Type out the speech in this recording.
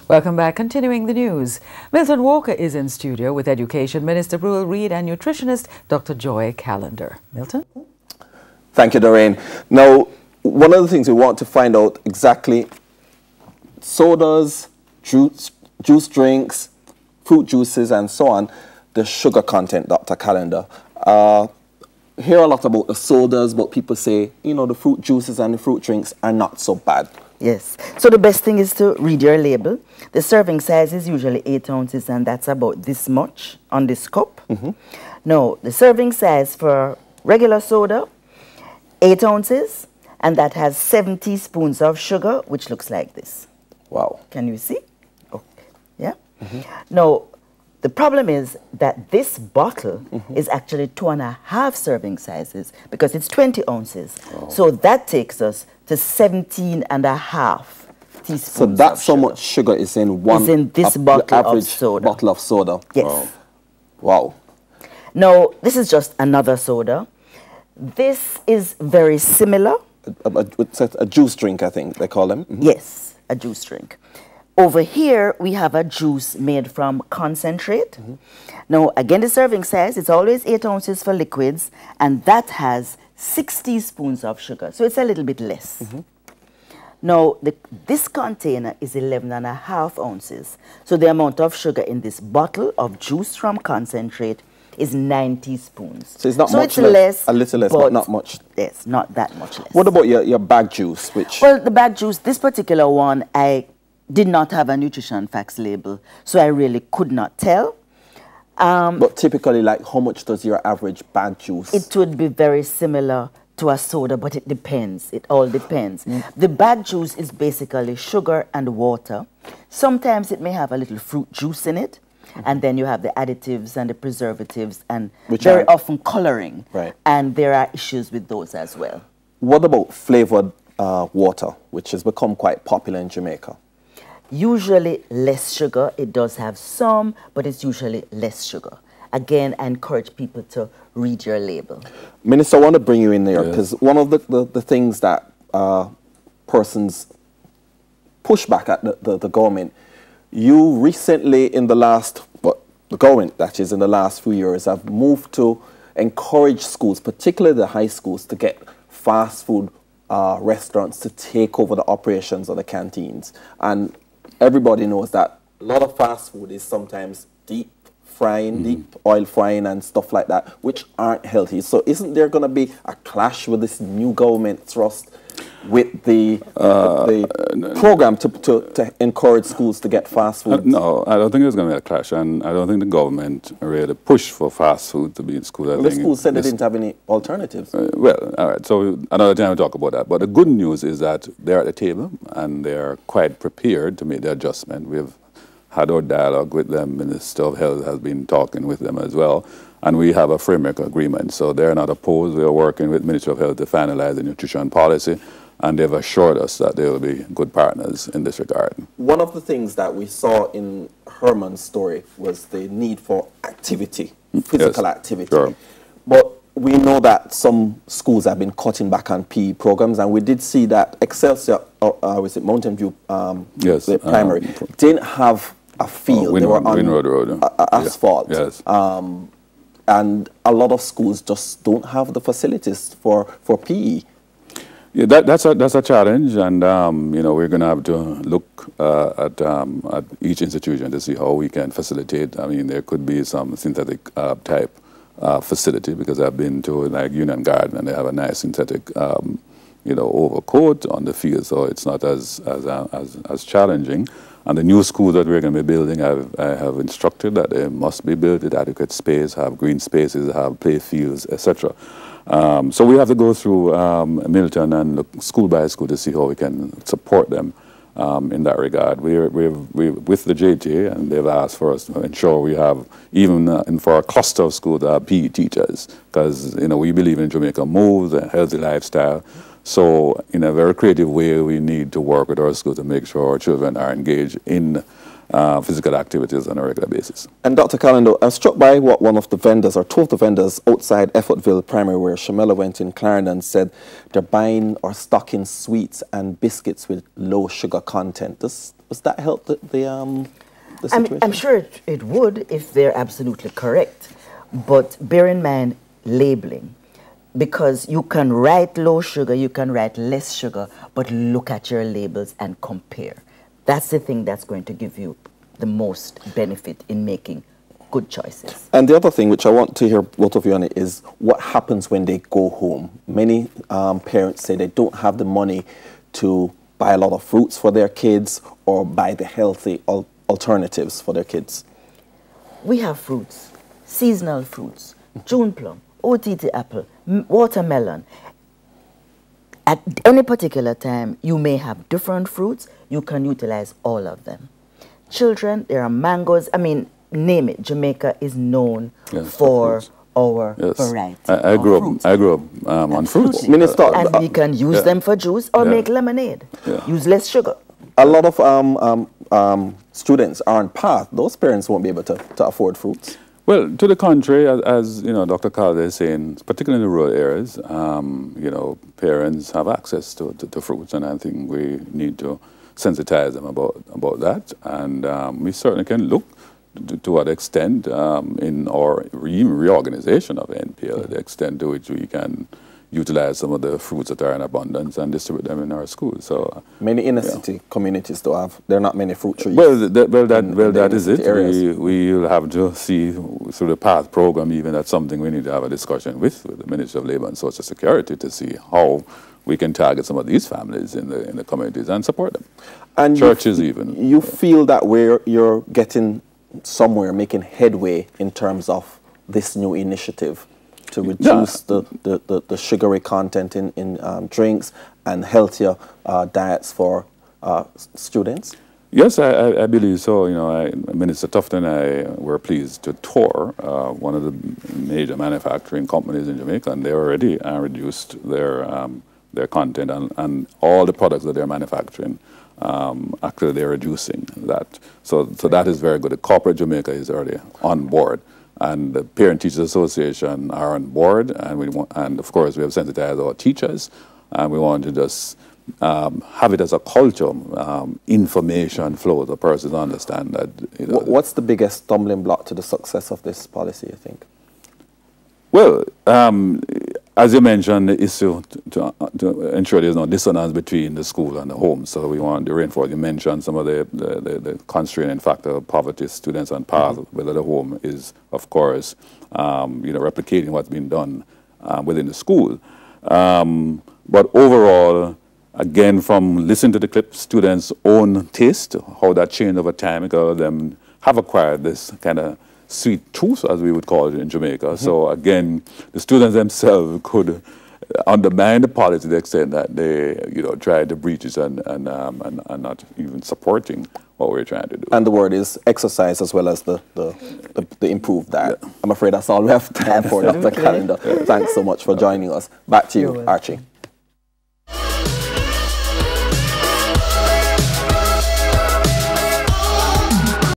Welcome back. Continuing the news. Milton Walker is in studio with Education Minister Brule Reid and nutritionist Dr. Joy Callender. Milton? Thank you, Doreen. Now, one of the things we want to find out exactly, sodas, juice drinks, fruit juices, and so on, the sugar content, Dr. Callender. Hear a lot about the sodas, but people say, you know, the fruit juices and the fruit drinks are not so bad. Yes. So the best thing is to read your label. The serving size is usually 8 ounces, and that's about this much on this cup. Now, the serving size for regular soda, 8 ounces, and that has 7 teaspoons of sugar, which looks like this. Wow. Can you see? Okay. Yeah? Now, the problem is that this bottle is actually 2.5 serving sizes because it's 20 ounces. Oh. So that takes us to 17.5 teaspoons. So that's so much sugar is in one is in this bottle average of soda. Bottle of soda. Yes. Wow. Wow. Now, this is just another soda. This is very similar. It's a juice drink, I think they call them. Yes, a juice drink. Over here, we have a juice made from concentrate. Now, again, the serving size, it's always 8 ounces for liquids, and that has 6 teaspoons of sugar, so it's a little bit less. Now, this container is 11.5 ounces, so the amount of sugar in this bottle of juice from concentrate is 9 teaspoons. So it's not much it's less, a little less, but not much. Yes, not that much less. What about your bag juice? Which? Well, the bag juice, this particular one, I did not have a nutrition facts label, so I really could not tell. But typically, like, how much does your average bag juice? It would be very similar to a soda, but it depends. It all depends. The bag juice is basically sugar and water. Sometimes it may have a little fruit juice in it, and then you have the additives and the preservatives and very often coloring. Right. And there are issues with those as well. What about flavored water, which has become quite popular in Jamaica? Usually less sugar. It does have some, but it's usually less sugar. Again, I encourage people to read your label. Minister, I want to bring you in there because one of the things that persons push back at the government, you recently in the last, the government that is in the last few years have moved to encourage schools, particularly the high schools, to get fast food restaurants to take over the operations of the canteens. And everybody knows that a lot of fast food is sometimes deep frying, deep oil frying and stuff like that, which aren't healthy. So isn't there going to be a clash with this new government thrust with the program to encourage schools to get fast food? No, I don't think there's going to be a clash, and I don't think the government really pushed for fast food to be in school. Well, the schools said they didn't have any alternatives. Well, all right, so another time we'll talk about that. But the good news is that they're at the table, and they're quite prepared to make the adjustment. We've had our dialogue with them. Minister of Health has been talking with them as well, and we have a framework agreement. So they're not opposed. We are working with Ministry of Health to finalize the nutrition policy, and they've assured us that they will be good partners in this regard. One of the things that we saw in Herman's story was the need for activity, physical activity. Sure. But we know that some schools have been cutting back on PE programs, and we did see that Excelsior, was it Mountain View, the primary, didn't have a field. They were on Road. asphalt. Yes. And a lot of schools just don't have the facilities for PE. Yeah, that's a challenge, and you know, we're going to have to look at each institution to see how we can facilitate. I mean, there could be some synthetic type facility, because I've been to like Union Garden and they have a nice synthetic you know, overcoat on the field, so it's not as challenging. And the new schools that we're going to be building, I have instructed that they must be built with adequate space, have green spaces, have play fields, etc. So we have to go through Milton and look school by school to see how we can support them in that regard. We're with the JTA, and they've asked for us to ensure we have, even for a cluster of schools, PE teachers, because you know, we believe in Jamaica moves, a healthy lifestyle. So in a very creative way, we need to work with our schools to make sure our children are engaged in physical activities on a regular basis. And Dr. Callender, I'm struck by what one of the vendors, or two of the vendors outside Effortville Primary, where Shamela went in Clarendon, said they're buying or stocking sweets and biscuits with low sugar content. Does that help the situation? I'm sure it would if they're absolutely correct. But bear in mind labeling. Because you can write low sugar, you can write less sugar, but look at your labels and compare. That's the thing that's going to give you the most benefit in making good choices. And the other thing, which I want to hear both of you on it, is what happens when they go home. Many parents say they don't have the money to buy a lot of fruits for their kids or buy the healthy alternatives for their kids. We have fruits, seasonal fruits, June plum, OTT apple, watermelon. At any particular time, you may have different fruits. You can utilize all of them. Children, there are mangoes. I mean, name it. Jamaica is known for our variety. I grew up on fruits. Minister, and we can use them for juice or make lemonade. Use less sugar. A lot of students are on path. Those parents won't be able to afford fruits. Well, to the contrary, as you know, Dr. Calder is saying, particularly in the rural areas, you know, parents have access to fruits, and I think we need to sensitize them about that. And we certainly can look to what extent in our reorganization of NPL, the extent to which we can utilize some of the fruits that are in abundance and distribute them in our schools. So many inner city communities don't have. There are not many fruit trees. Well, that is it. We will have to see through the PATH program. Even that's something we need to have a discussion with the Ministry of Labour and Social Security to see how we can target some of these families in the communities and support them. And churches even. You feel that you're getting somewhere, making headway in terms of this new initiative to reduce the sugary content in drinks and healthier diets for students? Yes, I believe so. You know, Minister Tufton and I were pleased to tour one of the major manufacturing companies in Jamaica, and they already reduced their content and all the products that they're manufacturing. Actually, they're reducing that. So that is very good. The corporate Jamaica is already on board. And the Parent Teachers Association are on board, and of course we have sensitized our teachers, and we want to just have it as a culture, information flow, the persons understand that. You know, what's the biggest stumbling block to the success of this policy, you think? Well, as you mentioned, the issue to ensure there's no dissonance between the school and the home. So we want to reinforce. You mentioned some of the constraining factor of poverty, students on path, whether the home is, of course, you know, replicating what's been done within the school. But overall, again, from listening to the clip, students' own taste, how that changed over time, because of them have acquired this kind of sweet tooth, as we would call it in Jamaica. So again, the students themselves could undermine the policy to the extent that they, you know, try to breach it and not even supporting what we're trying to do. And the word is exercise as well as the improved diet. I'm afraid that's all we have time for, Dr. Callender. Thanks so much for joining us. Back to you, Archie.